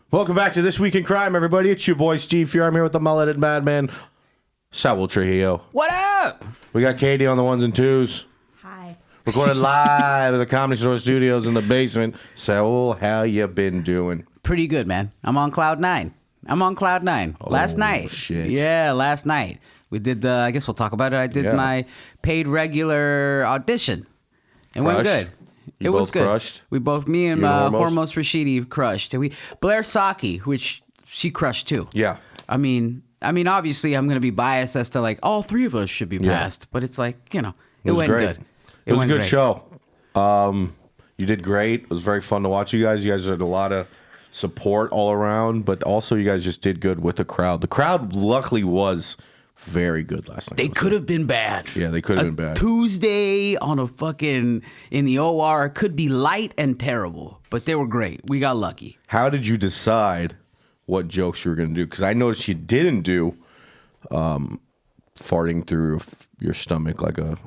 Welcome back to This Week in Crime, everybody. It's your boy, Steve Furey. I'm here with the mulleted madman, Saul Trujillo. What up? We got Katie on the ones and twos. Hi. Recorded live at the Comedy Store Studios in the basement. Saul, how you been doing? Pretty good, man. I'm on cloud nine. Last night. Shit. Yeah, last night. We did I guess we'll talk about it. I did my paid regular audition. It went good. You it was both good. crushed? We both, me and Hormos Rashidi crushed. Blair Saki, which she crushed too. Yeah. I mean, obviously I'm going to be biased as to like all three of us should be passed, but it's like, it was went great. good. It was a good great. show. You did great. It was very fun to watch you guys. You guys had a lot of support all around, but also you guys just did good with the crowd. The crowd luckily was very good last night. They could have been bad. Yeah, they could have been bad. Tuesday on a fucking in the OR could be light and terrible, but they were great. We got lucky. How did you decide what jokes you were going to do? Because I noticed you didn't do farting through your stomach like a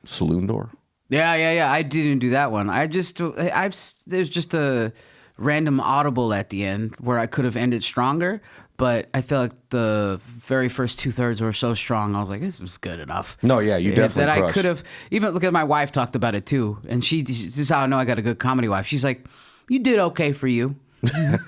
saloon door. Yeah. I didn't do that one. There's just a random audible at the end where I could have ended stronger, but I feel like the very first 2/3 were so strong. I was like, this was good enough. No, yeah, you definitely that crushed. I could have. Even look at my wife talked about it too, and this is how I know I got a good comedy wife. She's like, you did okay for you. I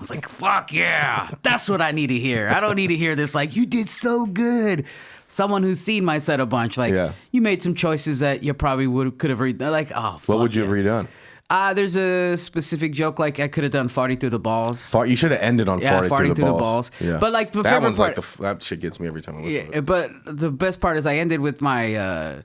was like, fuck yeah, that's what I need to hear. I don't need to hear this like you did so good. Someone who's seen my set a bunch, like you made some choices that you probably could have redone. Like, oh, what would you have redone? There's a specific joke like I could have done farting through the balls. You should have ended on farting through the balls. Yeah. But like the that favorite one's part, like that shit gets me every time I listen to it. But the best part is I ended with my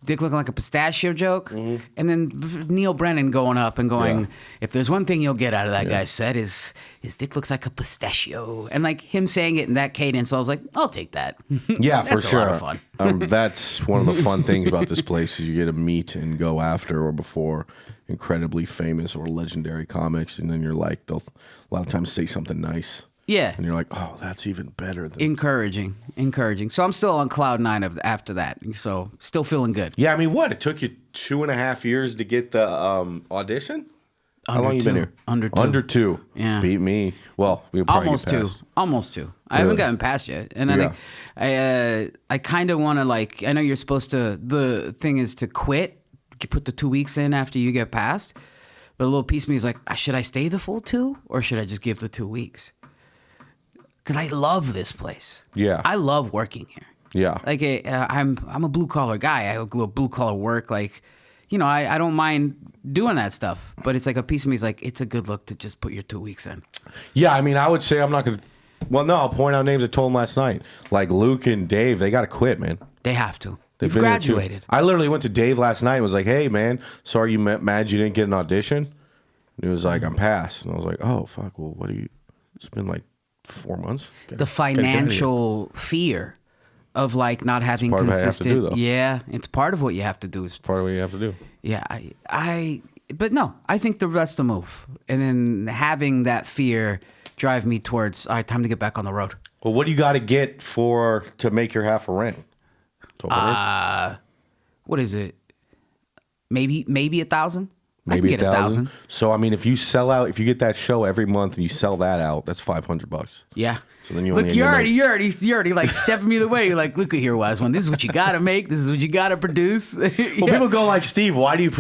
dick looking like a pistachio joke, and then Neil Brennan going up and going, if there's one thing you'll get out of that guy's set is his dick looks like a pistachio, and like him saying it in that cadence, I was like, I'll take that. Yeah, for sure. A lot of fun. That's one of the fun things about this place is you get to meet and go after or before incredibly famous or legendary comics, and then you're like, they'll a lot of times say something nice. Yeah. And you're like, oh, that's even better than encouraging. So I'm still on cloud nine after that. So still feeling good. Yeah, I mean, what? It took you 2.5 years to get the audition? How long you been here? Under two. Yeah. Beat me. Well, we'll probably Almost two. I haven't gotten past yet. And then I kind of want to like, I know you're supposed to, the thing is to quit, put the 2 weeks in after you get past. But a little piece of me is like, should I stay the full 2 or should I just give the 2 weeks? Because I love this place. Yeah. I love working here. Yeah. Like I'm a blue collar guy. I do blue collar work. Like, I don't mind doing that stuff. But it's like a piece of me is like, it's a good look to just put your 2 weeks in. Yeah, I mean, I would say I'm not going to. Well, no, I'll point out names I told them last night. Like Luke and Dave, they got to quit, man. They have to. They've graduated. I literally went to Dave last night and was like, hey, man, sorry you mad you didn't get an audition? And he was like, I'm passed. And I was like, oh, fuck, well, it's been like 4 months. The financial fear of like not having consistent. Yeah, it's part of what you have to do. It's part of what you have to do. Yeah, but no, I think that's the move. And then having that fear drive me towards, all right, time to get back on the road. Well, what do you got to get to make your half a rent? What is it? Maybe 1,000. Maybe I can get 1,000. So I mean, if you get that show every month and you sell that out, that's $500. Yeah. So then you're already like stepping me the way. You're like, look at here, wise one. This is what you got to make. This is what you got to produce. Well, people go like, Steve, why do you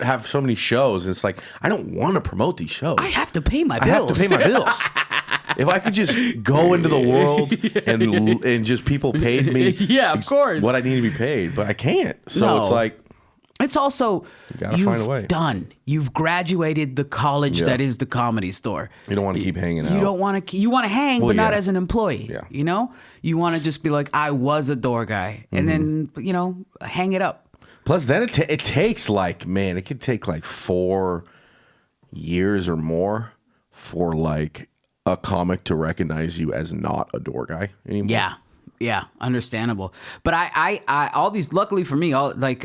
have so many shows? And it's like, I don't want to promote these shows. I have to pay my bills. If I could just go into the world and just people paid me, yeah, of course, what I need to be paid, but I can't. So it's like. It's also, find a way. You've graduated the college that is the Comedy Store. You don't want to keep hanging out. You don't want to. You want to hang, but not as an employee. Yeah. You want to just be like, I was a door guy, and then hang it up. Plus, then it takes like, man, it could take like 4 years or more for like a comic to recognize you as not a door guy anymore. Yeah, understandable. But I all these, luckily for me, all like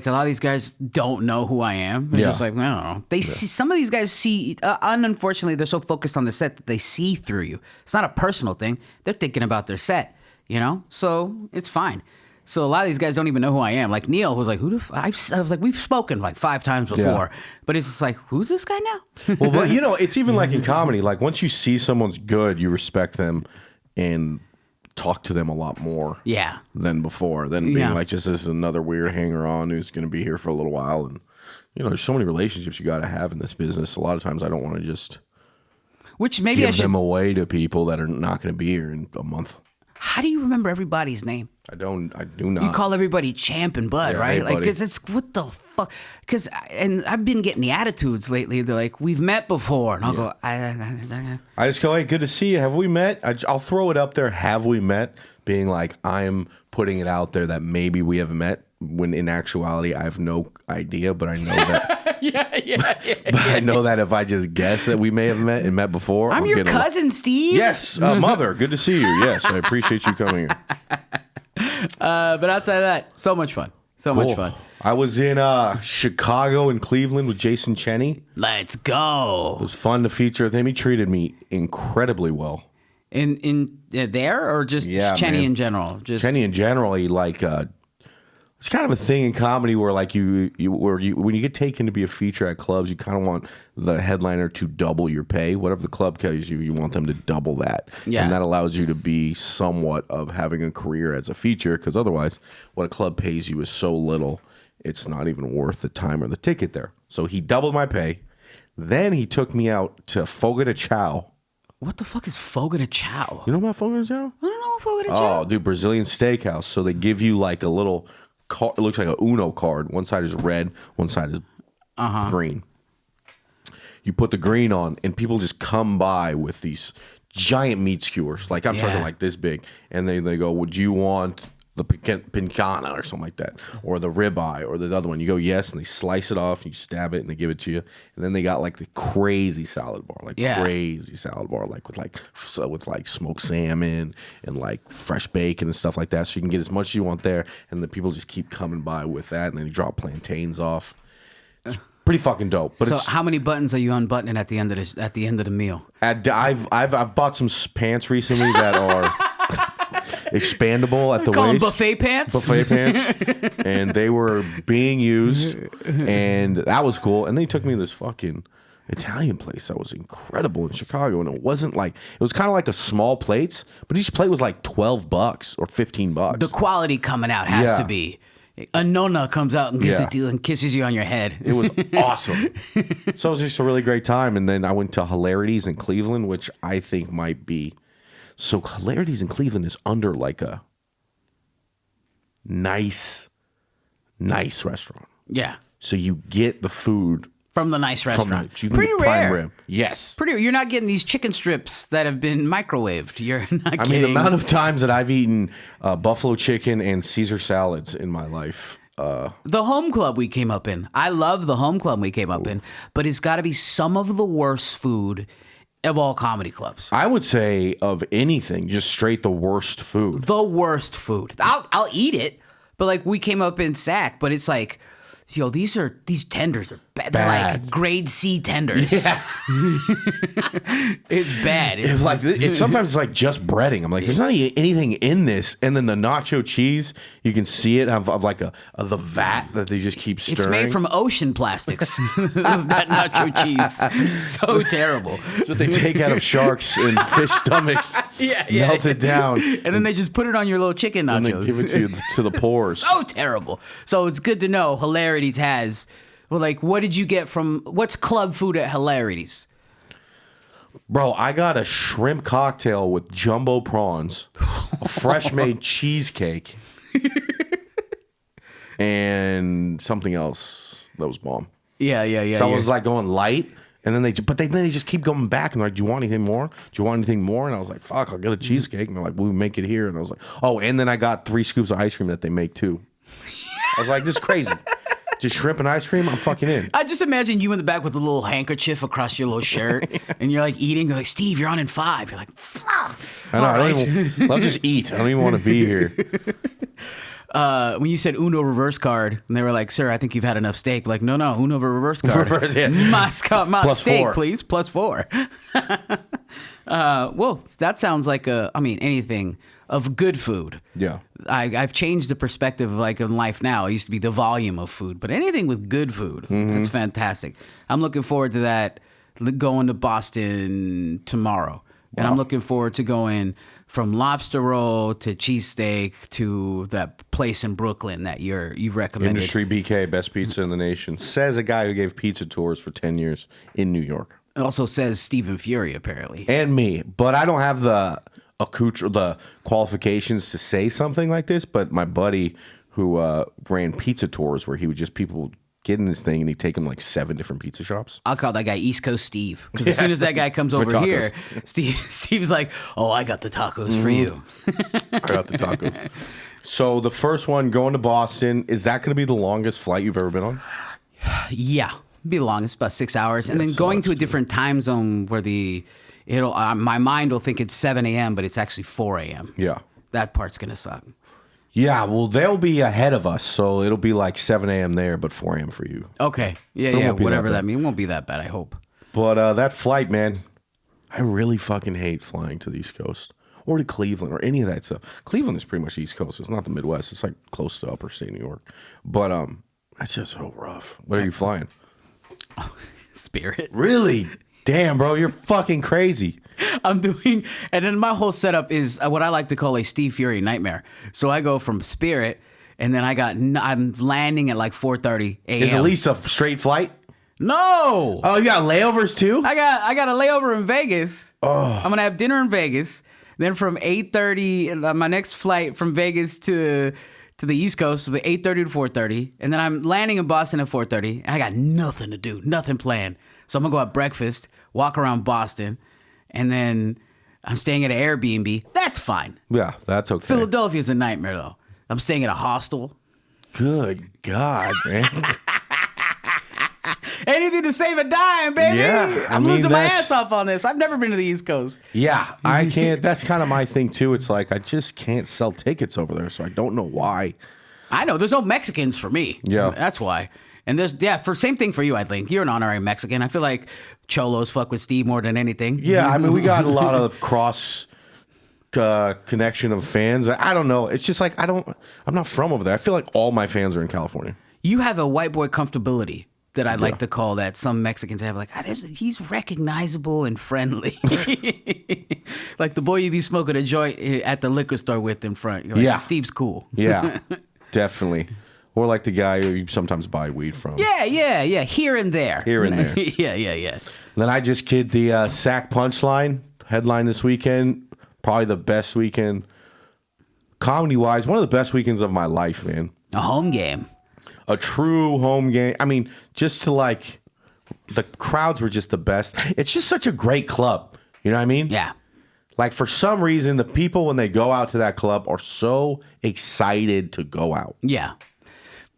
a lot of these guys don't know who I am. They're just like, I don't know. They see, some of these guys see, unfortunately, they're so focused on the set that they see through you. It's not a personal thing. They're thinking about their set. you know? So it's fine. So a lot of these guys don't even know who I am. Like Neil was like, I was like, we've spoken like 5 times before, but it's just like, who's this guy now? Well, but you know, it's even like in comedy. Like once you see someone's good, you respect them and talk to them a lot more. Yeah. Than before. Than being like just this another weird hanger on who's going to be here for a little while. And you know, there's so many relationships you got to have in this business. A lot of times, I don't want to just give them away to people that are not going to be here in a month. How do you remember everybody's name? I do not. You call everybody Champ and Bud, right? Hey, like, buddy. because it's what the fuck? Because, and I've been getting the attitudes lately. They're like, we've met before. And I'll go, I just go, hey, good to see you. Have we met? I'll throw it up there. Have we met? Being like, I'm putting it out there that maybe we have met, when in actuality, I have no idea, but I know that. But I know that if I just guess that we may have met before. I'm your cousin, Steve. Yes, mother. Good to see you. Yes, I appreciate you coming here. But outside of that, so much fun. So much fun. I was in Chicago and Cleveland with Jason Cheney. Let's go. It was fun to feature with him. He treated me incredibly well. In there or just Cheney in general? Just Cheney in general, he like it's kind of a thing in comedy where like when you get taken to be a feature at clubs, you kind of want the headliner to double your pay. Whatever the club pays you, you want them to double that. Yeah. And that allows you to be somewhat of having a career as a feature, because otherwise what a club pays you is so little, it's not even worth the time or the ticket there. So he doubled my pay. Then he took me out to Fogo de Chao. What the fuck is Fogo de Chao? You know about Fogo de Chao? I don't know what Fogo de Chao. Oh, dude, Brazilian steakhouse. So they give you like a little card. It looks like a Uno card. One side is red, one side is green. You put the green on, and people just come by with these giant meat skewers. Like I'm talking like this big. And they go, would you want the pincana or something like that? Or the ribeye or the other one? You go, yes. And they slice it off, and you stab it, and they give it to you. And then they got like the crazy salad bar. Crazy salad bar. Like with smoked salmon and like fresh bacon and stuff like that. So you can get as much as you want there. And the people just keep coming by with that. And then you drop plantains off. It's pretty fucking dope. But so how many buttons are you unbuttoning at the end of the meal? I've bought some pants recently that are expandable at the Call waist. them buffet pants? Buffet pants. And they were being used. And that was cool. And they took me to this fucking Italian place that was incredible in Chicago. And it wasn't like, it was kind of like a small plates, but each plate was like $12 or $15. The quality coming out has to be. A nonna comes out and gives it to you and kisses you on your head. It was awesome. So it was just a really great time. And then I went to Hilarities in Cleveland, which I think might be. So Hilarities in Cleveland is under like a nice restaurant. Yeah. So you get the food from the nice restaurant. Pretty rare. Rib. Yes. You're not getting these chicken strips that have been microwaved. You're not getting. I mean, the amount of times that I've eaten buffalo chicken and Caesar salads in my life. The home club we came up in. I love the home club we came up in, but it's got to be some of the worst food of all comedy clubs. I would say of anything, just straight the worst food. The worst food. I'll eat it, but like we came up in Sac, but it's like, yo, these tenders are bad. They're like grade C tenders. Yeah. It's bad. It's like sometimes it's like just breading. I'm like, there's not anything in this. And then the nacho cheese, you can see it of like the vat that they just keep stirring. It's made from ocean plastics. That nacho cheese, so terrible. It's what they take out of sharks and fish stomachs. Melt it down, and then they just put it on your little chicken nachos. And they give it to you to the pores. So terrible. So it's good to know Hilarities has. Well, like, what did you get what's club food at Hilarities? Bro, I got a shrimp cocktail with jumbo prawns, a fresh made cheesecake, and something else that was bomb. Yeah. So I was like going light, and then they just keep going back and they're like, do you want anything more? Do you want anything more? And I was like, fuck, I'll get a cheesecake. And they're like, we'll make it here. And I was like, oh, and then I got 3 scoops of ice cream that they make too. I was like, this is crazy. Just shrimp and ice cream, I'm fucking in. I just imagine you in the back with a little handkerchief across your little shirt, and you're like eating. They're like, Steve, you're on in 5. You're like, fuck. I'll just eat. I don't even want to be here. When you said Uno reverse card, and they were like, sir, I think you've had enough steak. Like, no, Uno reverse card. Reverse, yeah. My steak, 4. please. +4. Well, that sounds like anything. of good food. Yeah. I've changed the perspective like in life now. It used to be the volume of food, but anything with good food, it's fantastic. I'm looking forward to that, going to Boston tomorrow. And I'm looking forward to going from lobster roll to cheesesteak to that place in Brooklyn that you recommended. Industry BK, best pizza in the nation. Says a guy who gave pizza tours for 10 years in New York. It also says Stephen Furey, apparently. And me. But I don't have the qualifications to say something like this. But my buddy who ran pizza tours where he would just people get in this thing and he'd take them like 7 different pizza shops. I'll call that guy East Coast Steve. Because as soon as that guy comes over here, Steve's like, oh, I got the tacos for you. I got the tacos. So the first one, going to Boston, is that going to be the longest flight you've ever been on? Yeah. It'll be long. It's about 6 hours. And then going to a different time zone where my mind will think it's 7 a.m., but it's actually 4 a.m. Yeah. That part's going to suck. Yeah, well, they'll be ahead of us, so it'll be like 7 a.m. there, but 4 a.m. for you. Okay. Yeah, whatever that means. It won't be that bad, I hope. But that flight, man, I really fucking hate flying to the East Coast or to Cleveland or any of that stuff. Cleveland is pretty much East Coast. It's not the Midwest. It's like close to upper state New York. But that's just so rough. What are you flying? Spirit. Really? Damn, bro, you're fucking crazy. I'm doing, and then my whole setup is what I like to call a Steve Furey nightmare. So I go from Spirit, and then I'm landing at like 4:30 a.m. Is at least a straight flight? No. Oh, you got layovers too? I got a layover in Vegas. Oh. I'm gonna have dinner in Vegas. Then from 8:30, my next flight from Vegas to the East Coast will be 8:30 to 4:30, and then I'm landing in Boston at 4:30. And I got nothing to do, nothing planned. So I'm gonna go have breakfast, walk around Boston, and then I'm staying at an Airbnb. That's fine. Yeah, that's okay. Philadelphia's a nightmare though. I'm staying at a hostel. Good God, man. Anything to save a dime, baby. Yeah, I'm losing my ass off on this. I've never been to the East Coast. Yeah, I can't. That's kind of my thing too. It's like I just can't sell tickets over there, so I don't know why. I know there's no Mexicans for me. Yeah, that's why. And same thing for you. I think you're an honorary Mexican. I feel like cholos fuck with Steve more than anything. Yeah, I mean we got a lot of cross connection of fans. I don't know. It's just like I'm not from over there. I feel like all my fans are in California. You have a white boy comfortability that I'd like to call that some Mexicans have. Like, he's recognizable and friendly. Like the boy you be smoking a joint at the liquor store with in front. You're like, yeah. Steve's cool. Yeah, definitely. Or like the guy who you sometimes buy weed from. Yeah. Here and there. Yeah. Then I just did the Sack Punchline headline this weekend. Probably the best weekend, comedy-wise, one of the best weekends of my life, man. A home game. A true home game. I mean, just to like, the crowds were just the best. It's just such a great club. You know what I mean? Yeah. Like, for some reason, the people, when they go out to that club, are so excited to go out. Yeah.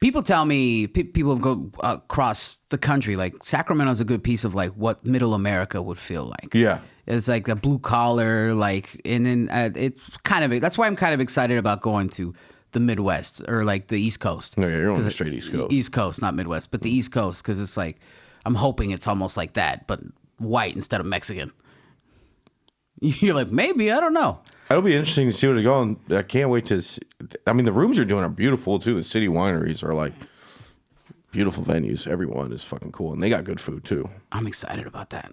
People tell me, people go across the country, like, Sacramento's a good piece of, like, what middle America would feel like. Yeah. It's like a blue collar, like, and then it's kind of, that's why I'm kind of excited about going to the Midwest or like the East Coast. No, yeah, you're on the straight East Coast. East Coast, not Midwest, but the East Coast, because it's like, I'm hoping it's almost like that, but white instead of Mexican. You're like, maybe, I don't know. It'll be interesting to see where they're going. I can't wait to see. I mean, the rooms you're doing are beautiful, too. The city wineries are like beautiful venues. Everyone is fucking cool, and they got good food, too. I'm excited about that.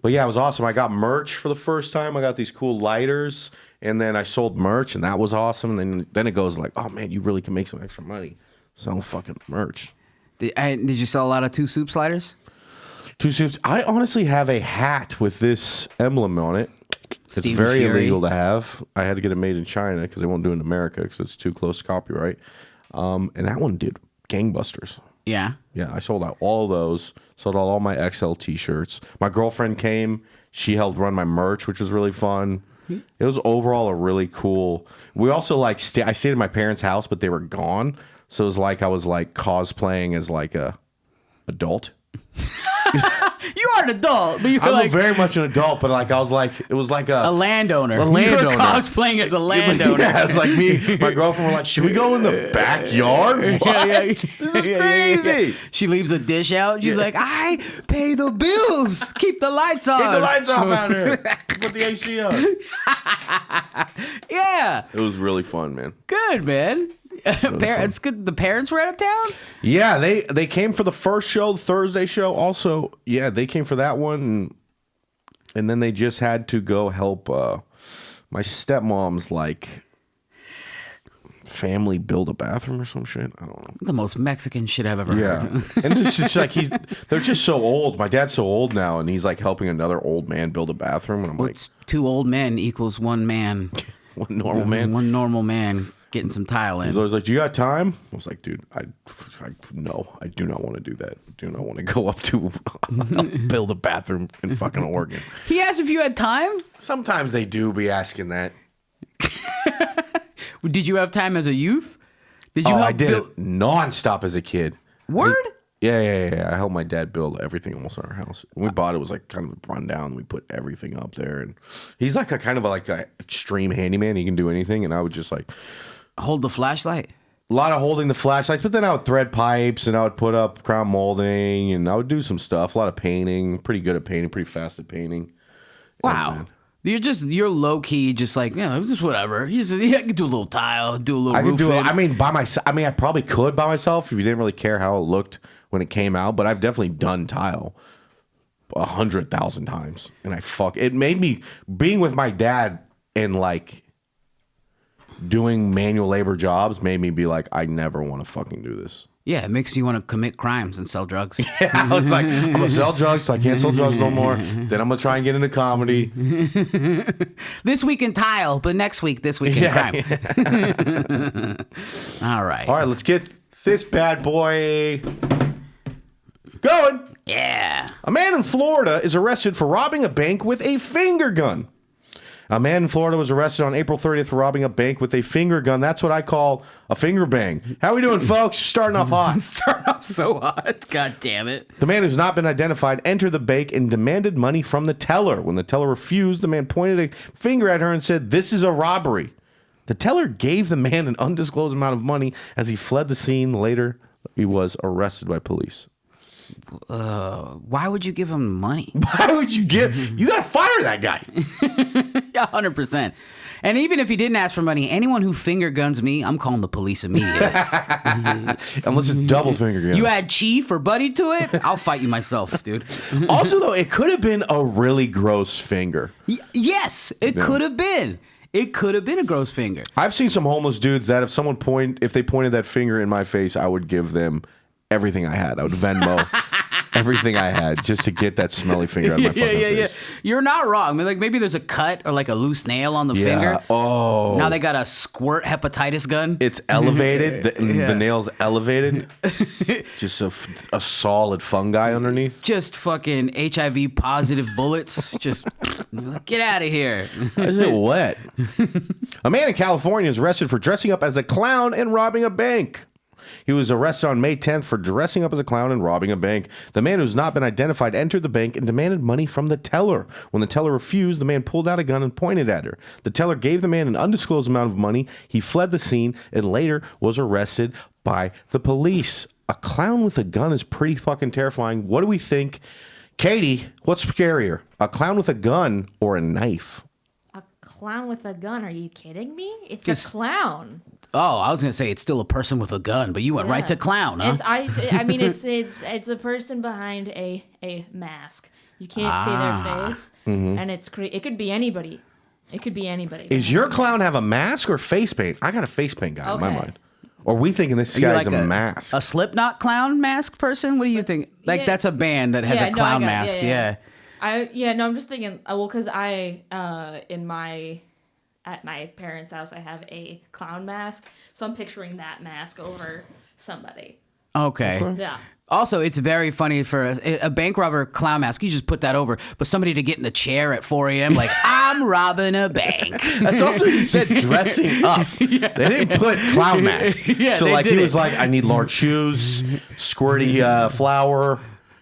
But yeah, it was awesome. I got merch for the first time. I got these cool lighters, and then I sold merch, and that was awesome. And then it goes like, oh, man, you really can make some extra money selling fucking merch. Did you sell a lot of 2 Soup sliders? 2 Soups. I honestly have a hat with this emblem on it. It's Steve very Furey. illegal to have. I had to get it made in China because they won't do it in America because it's too close to copyright. And that one did gangbusters. Yeah. Yeah, I sold out all of those. Sold out all my XL T-shirts. My girlfriend came. She helped run my merch, which was really fun. It was overall a really cool. We also like I stayed at my parents' house, but they were gone. So it was like I was like cosplaying as like a adult. You are an adult, but you're I'm like very much an adult, but like I was like, it was like a landowner. A landowner. You were cosplaying as a landowner. Yeah, it's like me, my girlfriend were like, should we go in the backyard? What? Yeah. This is crazy. She leaves a dish out. She's like, I pay the bills. Keep the lights on. Get the lights off out here. Put the AC on. Yeah. It was really fun, man. Good, man. Parents, good. The parents were out of town. Yeah, they came for the first show, the Thursday show. Also, yeah, they came for that one, and then they just had to go help my stepmom's like family build a bathroom or some shit. I don't know. The most Mexican shit I've ever Yeah, heard. and it's just like they're just so old. My dad's so old now, and he's like helping another old man build a bathroom, and I'm like, What's 2 old men equals 1 man? one normal man. One normal man getting some tile in. He's always like, "Do you got time?" I was like, "Dude, no, I do not want to do that. I do not want to go up to build a bathroom in fucking Oregon." He asked if you had time. Sometimes they do be asking that. Did you have time as a youth? Did you? Oh, help I did build- it nonstop as a kid. Word? Yeah. I helped my dad build everything almost in our house. When we bought it, was like kind of run down. We put everything up there, and he's like a kind of like a extreme handyman. He can do anything, and I would just like Hold the flashlight. a lot of holding the flashlights, but then I would thread pipes and I would put up crown molding and I would do some stuff. A lot of painting. Pretty good at painting. Pretty fast at painting. Wow. You're low key, just like, just whatever. You can do a little tile, do a little I could do it. roofing. I mean, by myself. I mean, I probably could by myself if you didn't really care how it looked when it came out. But I've definitely done tile 100,000 times, and it made me being with my dad and like doing manual labor jobs made me be like, I never want to fucking do this. Yeah, it makes you want to commit crimes and sell drugs. Yeah, I was like, I'm gonna sell drugs, so I can't sell drugs no more. Then I'm gonna try and get into comedy. This week in tile, but next week, this week in crime. All right. All right, let's get this bad boy going. Yeah. A man in Florida is arrested for robbing a bank with a finger gun. A man in Florida was arrested on April 30th for robbing a bank with a finger gun. That's what I call a finger bang. How we doing, folks? Starting off hot. Start off so hot. God damn it. The man who's not been identified entered the bank and demanded money from the teller. When the teller refused, the man pointed a finger at her and said, "This is a robbery." The teller gave the man an undisclosed amount of money as he fled the scene. Later, he was arrested by police. Why would you give him money? Why would you you gotta fire that guy. Yeah, 100%. And even if he didn't ask for money, anyone who finger guns me, I'm calling the police immediately. Unless it's double finger guns. You add Chief or Buddy to it, I'll fight you myself, dude. Also, though, it could have been a really gross finger. Yes, it could have been. It could have been a gross finger. I've seen some homeless dudes that if they pointed that finger in my face, I would give them everything I had. I would Venmo everything I had just to get that smelly finger out of my fucking face. You're not wrong. I mean, like maybe there's a cut or like a loose nail on the finger. Oh. Now they got a squirt hepatitis gun. It's elevated. The nail's elevated. Just a solid fungi underneath. Just fucking HIV positive bullets. Just get out of here. Why is it wet? A man in California is arrested for dressing up as a clown and robbing a bank. He was arrested on May 10th for dressing up as a clown and robbing a bank. The man who's not been identified entered the bank and demanded money from the teller. When the teller refused, the man pulled out a gun and pointed at her. The teller gave the man an undisclosed amount of money. He fled the scene and later was arrested by the police. A clown with a gun is pretty fucking terrifying. What do we think? Katie, what's scarier? A clown with a gun or a knife? A clown with a gun? Are you kidding me? It's a clown. Oh, I was gonna say it's still a person with a gun, but you went right to clown, huh? I mean, it's a person behind a mask. You can't see their face, and it could be anybody. It could be anybody. Is your clown have a mask or face paint? I got a face paint guy in my mind. Or we thinking this guy's like a mask? A Slipknot clown mask person? What do you think? Like that's a band that has a clown mask. Yeah. I'm just thinking. Well, because at my parents' house, I have a clown mask, so I'm picturing that mask over somebody. Okay. Yeah. Also, it's very funny for a bank robber clown mask. You just put that over, but somebody to get in the chair at 4 a.m. like, I'm robbing a bank. That's also he said dressing up. Yeah. They didn't put clown mask. Yeah, so like he was like, I need large shoes, squirty flour.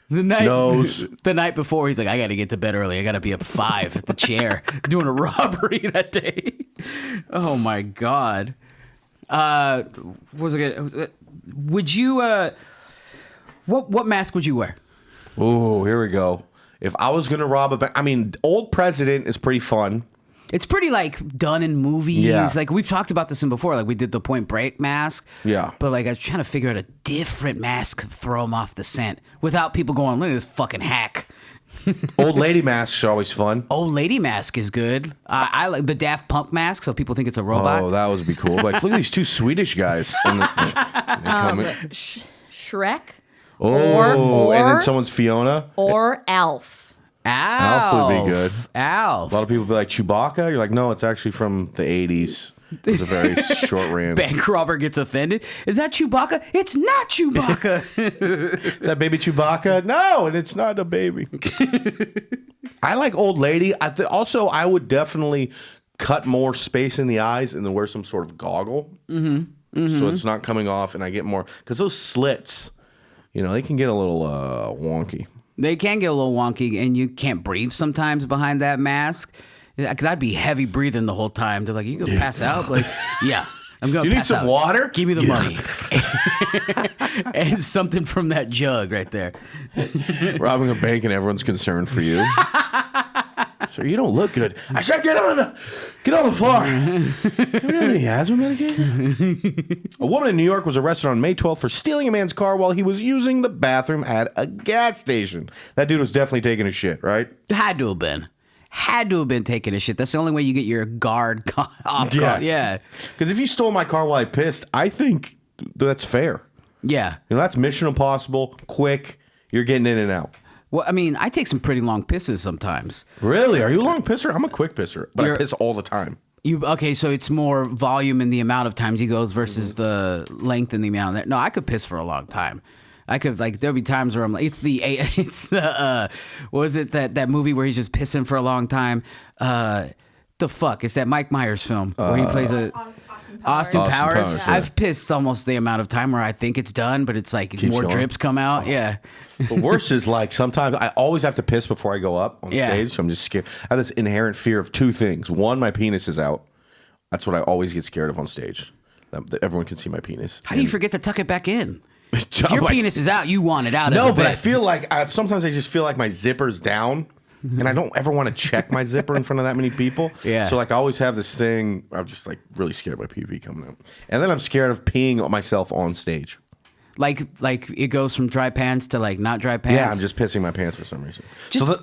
The night, Nose. the night before, he's like, I got to get to bed early. I got to be up 5 at the chair doing a robbery that day. Oh my God. What was it? Would you? What mask would you wear? Oh, here we go. If I was gonna rob a bank, I mean, Old President is pretty fun. It's pretty like done in movies. Yeah. Like we've talked about this in before. Like we did the Point Break mask. Yeah. But like I was trying to figure out a different mask to throw him off the scent without people going, look at this fucking hack. Old lady masks are always fun. Old lady mask is good. I like the Daft Punk mask, so people think it's a robot. Oh, that would be cool. Like, look at these 2 Swedish guys. And they come in. Shrek. Oh, and then someone's Fiona. Or Alf. Alf would be good. Alf. A lot of people be like, Chewbacca? You're like, no, it's actually from the 80s. It was a very short run. Bank robber gets offended. Is that Chewbacca? It's not Chewbacca. Is that baby Chewbacca? No, and it's not a baby. I like old lady. Also, I would definitely cut more space in the eyes and then wear some sort of goggle. So it's not coming off and I get more. Because those slits, they can get a little wonky. They can get a little wonky, and you can't breathe sometimes behind that mask. Because I'd be heavy breathing the whole time. They're like, you gonna pass out? Like, yeah, I'm gonna. Do you need pass some out. water? Give me the money and something from that jug right there. Robbing a bank and everyone's concerned for you. Sir, you don't look good. I said, get on the floor. Do we have any asthma medication? A woman in New York was arrested on May 12th for stealing a man's car while he was using the bathroom at a gas station. That dude was definitely taking a shit, right? Had to have been taking a shit. That's the only way you get your guard off. Yeah. Yeah. Because if you stole my car while I pissed, I think that's fair. Yeah. That's Mission Impossible, quick. You're getting in and out. Well, I mean, I take some pretty long pisses sometimes. Really? Are you a long pisser? I'm a quick pisser, but I You're- piss all the time. Okay, so it's more volume in the amount of times he goes versus the length and the amount. No, I could piss for a long time. I could there'll be times where I'm like, it's the what was it that movie where he's just pissing for a long time? The fuck? It's that Mike Myers film where he plays a Austin Powers. Yeah. I've pissed almost the amount of time where I think it's done, but it's like more going. drips come out. Yeah. The worst is like sometimes I always have to piss before I go up on Yeah. stage, so I'm just scared. I have this inherent fear of 2 things. One, my penis is out. That's what I always get scared of on stage. That everyone can see my penis. How do you forget to tuck it back in? If I'm your like- penis is out, you want it out. No, as a but bit. I feel like sometimes I just feel like my zipper's down, and I don't ever want to check my zipper in front of that many people. Yeah. So like I always have this thing. I'm just like really scared of my pee-pee coming out, and then I'm scared of peeing myself on stage. Like it goes from dry pants to like not dry pants. Yeah, I'm just pissing my pants for some reason.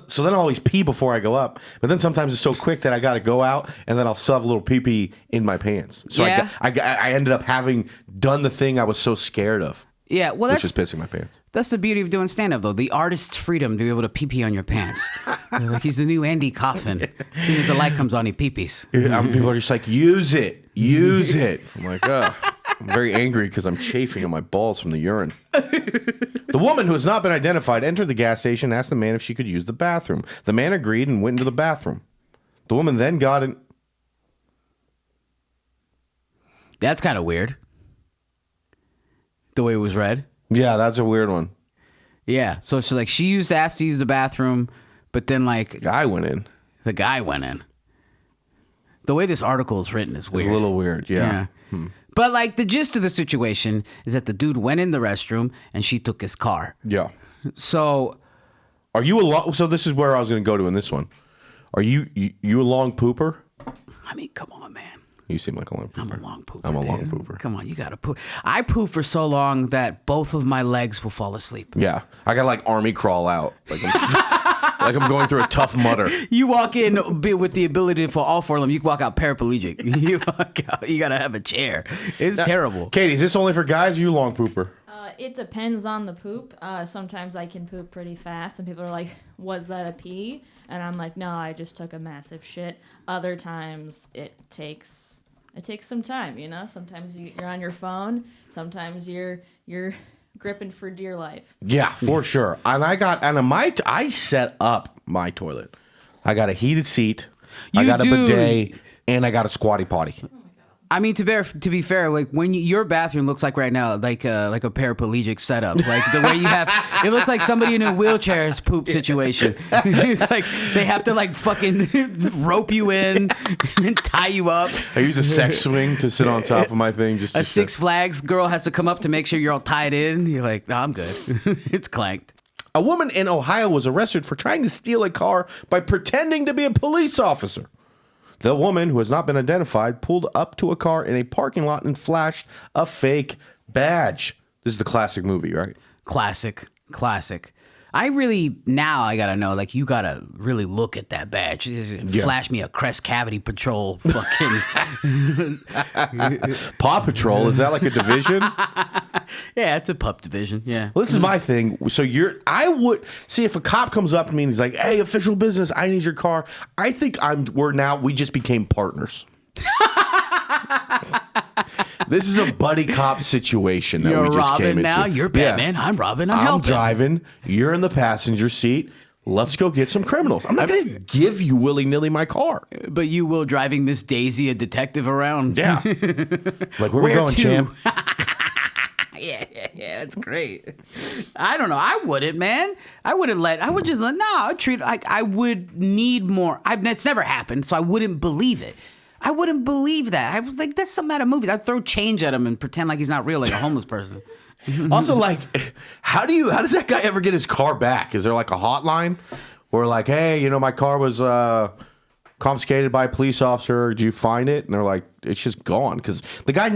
So then I always pee before I go up. But then sometimes it's so quick that I got to go out, and then I'll still have a little pee-pee in my pants. So Yeah. I ended up having done the thing I was so scared of, Yeah, well, which that's is pissing my pants. that's the beauty of doing stand-up, though. The artist's freedom to be able to pee-pee on your pants. They're like, he's the new Andy Kaufman. As soon as the light comes on, he pee-pees. People are just like, use it. I'm like, oh. I'm very angry because I'm chafing on my balls from the urine. The woman, who has not been identified, entered the gas station and asked the man if she could use the bathroom. The man agreed and went into the bathroom. The woman then got in. That's kind of weird. The way it was read. Yeah, that's a weird one. Yeah, so it's like she asked to use the bathroom, but then like Guy went in. the guy went in. The way this article is written is It's weird. a little weird, yeah. But like the gist of the situation is that the dude went in the restroom and she took his car. Yeah. So Are you a long? So this is where I was going to go to in this one. Are you a long pooper? I mean, come on, man. You seem like a long pooper. I'm a long pooper. I'm a long dude. pooper. Come on, you gotta poop. I poop for so long that both of my legs will fall asleep. Yeah, I got like army crawl out, like I'm going through a tough mutter. You walk in with the ability for all 4 of them. You can walk out paraplegic. You walk out, you gotta have a chair. It's terrible. Katie, is this only for guys? Or you a long pooper? It depends on the poop. Sometimes I can poop pretty fast, and people are like, "Was that a pee?" And I'm like, "No, I just took a massive shit." Other times it takes some time. Sometimes you're on your phone. Sometimes you're gripping for dear life. Yeah, for sure. And I set up my toilet. I got a heated seat. I You got a do. bidet, and I got a squatty potty. I mean, to be fair, like when your bathroom looks like right now, like a paraplegic setup, like the way you have, it looks like somebody in a wheelchair's poop situation. It's like they have to like fucking rope you in and tie you up. I use a sex swing to sit on top of my thing. Just a Six Flags girl has to come up to make sure you're all tied in. You're like, no, I'm good. It's clanked. A woman in Ohio was arrested for trying to steal a car by pretending to be a police officer. The woman, who has not been identified, pulled up to a car in a parking lot and flashed a fake badge. This is the classic movie, right? Classic. I gotta know, like, you gotta really look at that badge. Flash me a Crest Cavity Patrol fucking... Paw Patrol, is that like a division? Yeah, it's a pup division, yeah. Well, this is my thing. So I would see if a cop comes up to me and he's like, hey, official business, I need your car. I think we just became partners. This is a buddy cop situation that You're we just Robin came now. into. You're Batman. I'm Robin. I'm helping. driving. You're in the passenger seat. Let's go get some criminals. I'm not going to give you willy-nilly my car. But you will driving Miss Daisy, a detective, around. Yeah. Like, where we going, to? champ? Yeah, that's great. I don't know. I wouldn't, man. I would I would need more. It's never happened, so I wouldn't believe it. I wouldn't believe that. I was like, that's something out of movies. I'd throw change at him and pretend like he's not real, like a homeless person. Also, like, how does that guy ever get his car back? Is there like a hotline where like, hey, my car was confiscated by a police officer. Did you find it? And they're like, it's just gone. Because the guy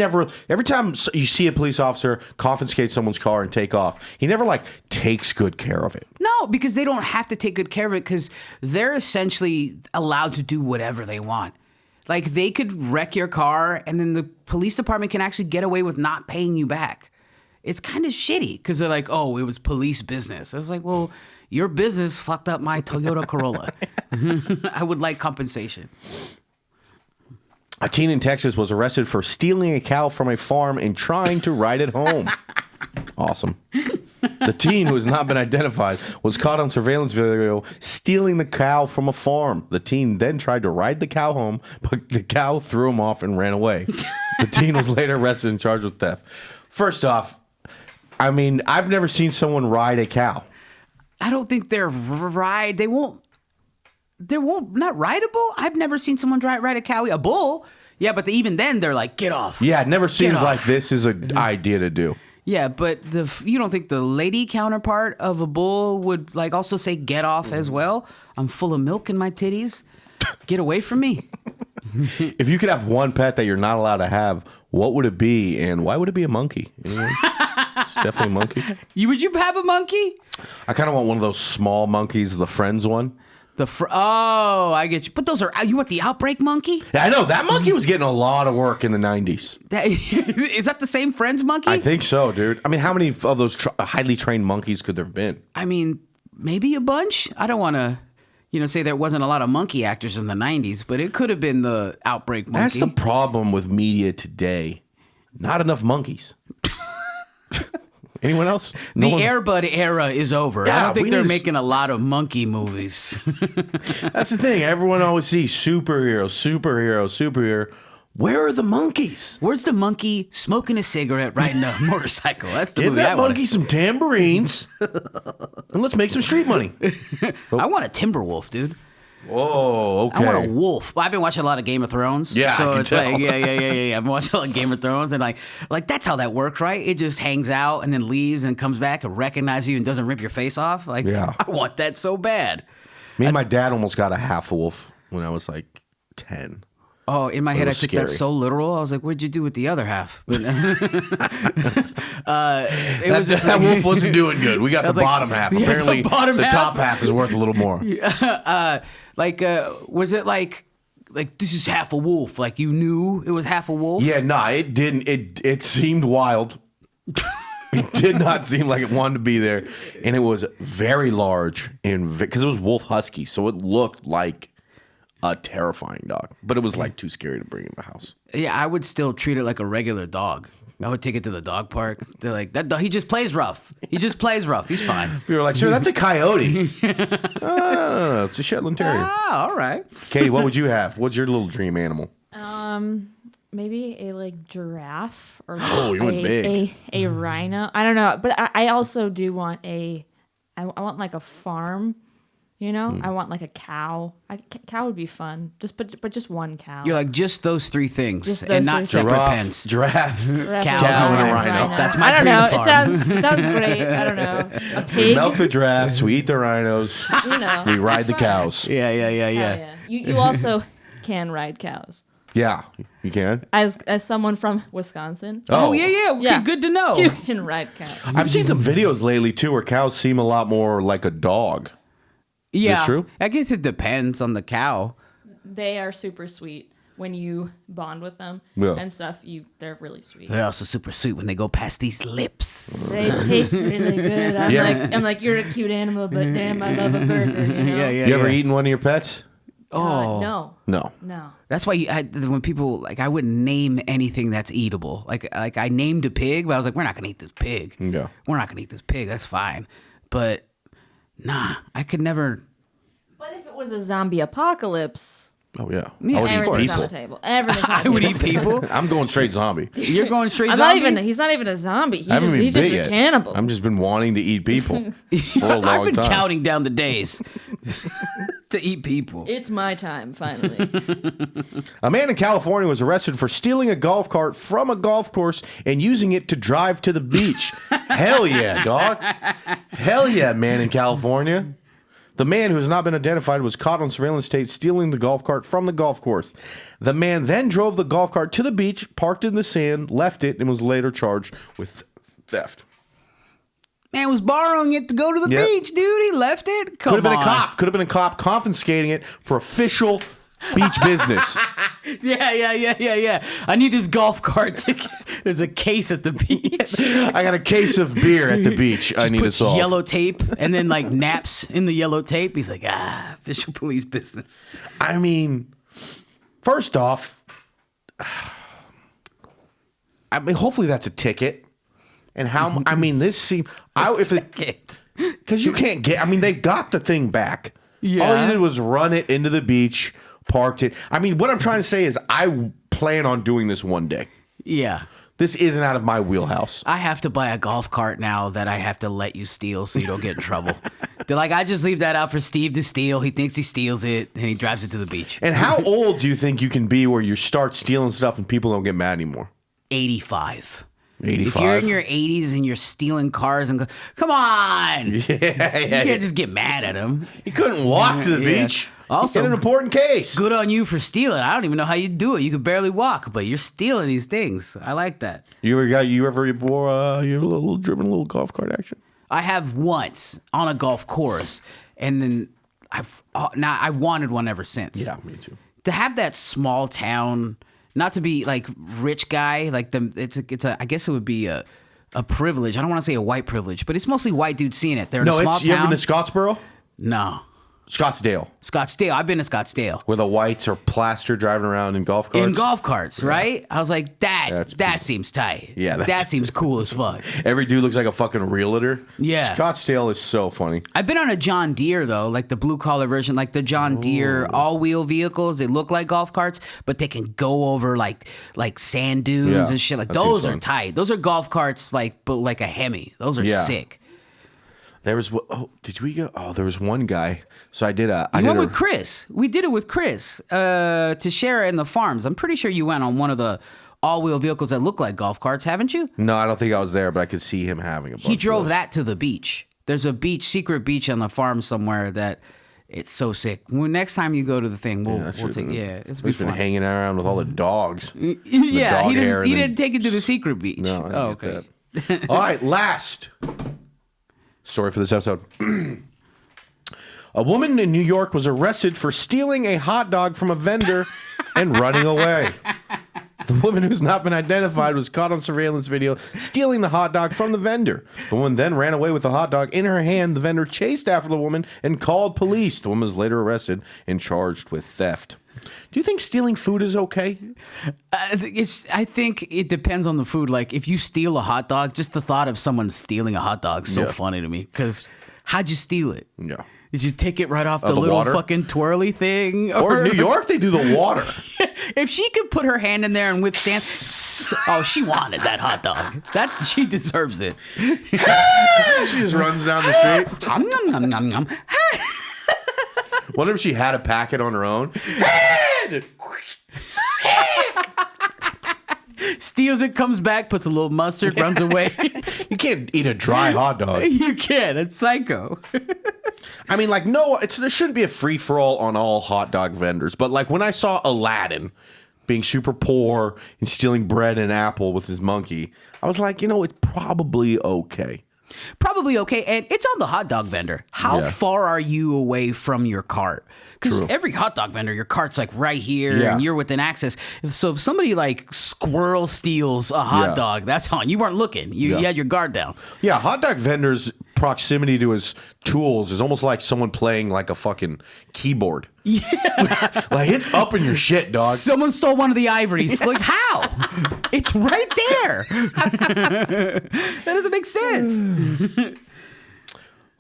every time you see a police officer confiscate someone's car and take off, he never like takes good care of it. No, because they don't have to take good care of it because they're essentially allowed to do whatever they want. Like, they could wreck your car and then the police department can actually get away with not paying you back. It's kind of shitty because they're like, oh, it was police business. I was like, well, your business fucked up my Toyota Corolla. I would like compensation. A teen in Texas was arrested for stealing a cow from a farm and trying to ride it home. Awesome. The teen, who has not been identified, was caught on surveillance video stealing the cow from a farm. The teen then tried to ride the cow home, but the cow threw him off and ran away. The teen was later arrested and charged with theft. First off, I mean, I've never seen someone ride a cow. I don't think they're not rideable. I've never seen someone ride a cow. A bull, yeah, but even then they're like, get off. Yeah, it never seems like this is an idea to do. Yeah, but you don't think the lady counterpart of a bull would like also say get off as well? I'm full of milk in my titties. Get away from me. If you could have one pet that you're not allowed to have, what would it be, and why would it be a monkey? Anyone? It's definitely a monkey. Would you have a monkey? I kind of want one of those small monkeys, the Friends one. I get you. But you want the outbreak monkey? Yeah, I know. That monkey was getting a lot of work in the 90s. Is that the same Friends monkey? I think so, dude. I mean, how many of those highly trained monkeys could there have been? I mean, maybe a bunch. I don't want to, say there wasn't a lot of monkey actors in the 90s, but it could have been the outbreak monkey. That's the problem with media today. Not enough monkeys. Anyone else? The Air Bud era is over. Yeah, I don't think they're making a lot of monkey movies. That's the thing. Everyone always sees superhero. Where are the monkeys? Where's the monkey smoking a cigarette, riding a motorcycle? That's the Give movie that I want. monkey some tambourines, and let's make some street money. I want a timber wolf, dude. Whoa, okay. I want a wolf. Well, I've been watching a lot of Game of Thrones. Yeah, so I can it's tell. like, yeah. I've been watching a lot of Game of Thrones, and like that's how that works, right? It just hangs out and then leaves and comes back and recognizes you and doesn't rip your face off. Like, yeah. I want that so bad. Me and my dad almost got a half wolf when I was like 10. Oh, in my head, I took scary. that so literal. I was like, "What'd you do with the other half?" But, that wolf wasn't doing good. We got the bottom half. Yeah, Apparently, the top half is worth a little more. Was it like this is half a wolf? Like you knew it was half a wolf? Yeah, no, it didn't. It seemed wild. It did not seem like it wanted to be there, and it was very large because it was wolf husky, so it looked like a terrifying dog, but it was like too scary to bring in the house. Yeah, I would still treat it like a regular dog. I would take it to the dog park. They're like, that dog, he just plays rough. He's fine. We were like, sure, that's a coyote. No, it's a Shetland Terrier. Ah, all right. Katie, what would you have? What's your little dream animal? maybe a like giraffe or like Oh, you went big. a rhino. I don't know, but I also do want I want like a farm. You know, I want like a cow. Cow would be fun. But just one cow. You're like just those three things Just those and not three separate Giraffe, pens. giraffe. Cows Cow and and a a rhino. rhino. That's my I don't dream know. farm. It sounds great. I don't know. A We pig. milk the giraffes. We eat the rhinos. You know. We ride the Fun. cows. Yeah. Hell yeah. You also can ride cows. Yeah, you can. As someone from Wisconsin, Oh yeah. Okay, Yeah. good to know. you can ride cows. I've seen some videos lately too where cows seem a lot more like a dog. Yeah, true? I guess it depends on the cow. They are super sweet when you bond with them Yeah. and stuff. They're really sweet. They're also super sweet when they go past these lips. They taste really good. I'm like, you're a cute animal, but damn, I love a burger. You know? Yeah. You ever eaten one of your pets? Oh No. No. That's why when people like, I wouldn't name anything that's eatable. Like I named a pig, but I was like, we're not gonna eat this pig. Yeah. We're not gonna eat this pig. That's fine. But nah, I could never. But if it was a zombie apocalypse, Oh yeah. Yeah, I would eat everything's on the people. table. Everything's on the I table. would eat people. I'm going straight zombie. You're going straight I'm not zombie? even. He's not even a zombie. I haven't He's been just big a yet. cannibal. I'm just been wanting to eat people for a long I've been time. counting down the days to eat people. It's my time finally. A man in California was arrested for stealing a golf cart from a golf course and using it to drive to the beach. Hell yeah, dog. Hell yeah, man in California. The man, who has not been identified, was caught on surveillance tape stealing the golf cart from the golf course. The man then drove the golf cart to the beach, parked it in the sand, left it, and was later charged with theft. Man was borrowing it to go to the Yep. beach, dude. He left it. Come Could have been on. a cop. Could have been a cop confiscating it for official beach business. Yeah. I need this golf cart. There's a case at the beach. I got a case of beer at the beach. I need to Puts solve. yellow tape and then like naps in the yellow tape. He's like, official police business. I mean, first off, I mean, hopefully that's a ticket. And how? I mean, this seems. Because you can't get. I mean, they got the thing back. Yeah. All you did was run it into the beach, parked it. I mean, what I'm trying to say is, I plan on doing this one day. Yeah. This isn't out of my wheelhouse. I have to buy a golf cart now that I have to let you steal so you don't get in trouble. They're like, I just leave that out for Steve to steal. He thinks he steals it and he drives it to the beach. And how old do you think you can be where you start stealing stuff and people don't get mad anymore? 85. 85. If you're in your 80s and you're stealing cars and go, come on. You Yeah. can't just get mad at him. He couldn't walk to the Yeah. beach. Also, in an important case. Good on you for stealing. I don't even know how you do it. You could barely walk, but you're stealing these things. I like that. You ever bore your little golf cart action? I have once on a golf course, and then I've wanted one ever since. Yeah, me too. To have that small town, not to be like rich guy, like I guess it would be a privilege. I don't want to say a white privilege, but it's mostly white dudes seeing it. They're in a small You ever town. been to Scottsboro? No. Scottsdale, Scottsdale. I've been to Scottsdale. where the whites are plastered driving around in golf carts. In golf carts, right? I was like, that seems tight. Yeah, that seems cool as fuck. Every dude looks like a fucking realtor. Yeah. Scottsdale is so funny. I've been on a John Deere though, like the blue collar version, like the John Deere all wheel vehicles. They look like golf carts, but they can go over like sand dunes Yeah, and shit. Like that seems those are fun. tight. Those are golf carts, but like a Hemi. Those are Yeah. sick. There was did we go? Oh, there was one guy. So I did You went with Chris. We did it with Chris to share in the farms. I'm pretty sure you went on one of the all-wheel vehicles that look like golf carts, haven't you? No, I don't think I was there, but I could see him having a bunch. He drove of those. that to the beach. There's a secret beach on the farm somewhere that it's so sick. Next time you go to the thing, we'll take. Yeah, it's He's been fun. hanging around with all the dogs. Yeah, dog he hair and then- didn't take it to the secret beach. No, I Oh, didn't get okay. that. All right, last story for this episode. A woman in New York was arrested for stealing a hot dog from a vendor and running away. The woman, who's not been identified, was caught on surveillance video stealing the hot dog from the vendor. The woman then ran away with the hot dog in her hand. The vendor chased after the woman and called police. The woman was later arrested and charged with theft. Do you think stealing food is okay? I think it depends on the food. Like if you steal a hot dog, just the thought of someone stealing a hot dog is so Yeah. funny to me. Because how'd you steal it? Yeah. Did you take it right off the the little water? fucking twirly thing? Or in New York, they do the water. If she could put her hand in there and withstand, oh, she wanted that hot dog. That she deserves it. She just runs down the street. Nom, nom, nom, nom, nom. Wonder if she had a packet on her own. Steals it, comes back, puts a little mustard, runs away. You can't eat a dry hot dog. You can. It's psycho. I mean, like, no, there shouldn't be a free for all on all hot dog vendors. But like when I saw Aladdin being super poor and stealing bread and apple with his monkey, I was like, it's probably okay. Probably okay. And it's on the hot dog vendor. How far are you away from your cart? Because every hot dog vendor, your cart's like right here and you're within access. So if somebody like squirrel steals a hot dog, that's on. You weren't looking. You had your guard down. Yeah, hot dog vendors' proximity to his tools is almost like someone playing like a fucking keyboard. Yeah. Like, it's up in your shit, dog. Someone stole one of the ivories. Like, how? It's right there. That doesn't make sense.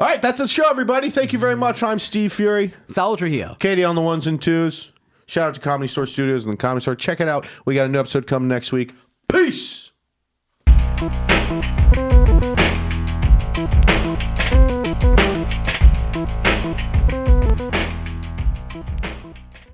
All right, that's the show, everybody. Thank you very much. I'm Steve Furey. Saul Trujillo. Katie on the ones and twos. Shout out to Comedy Store Studios and the Comedy Store. Check it out. We got a new episode coming next week. Peace.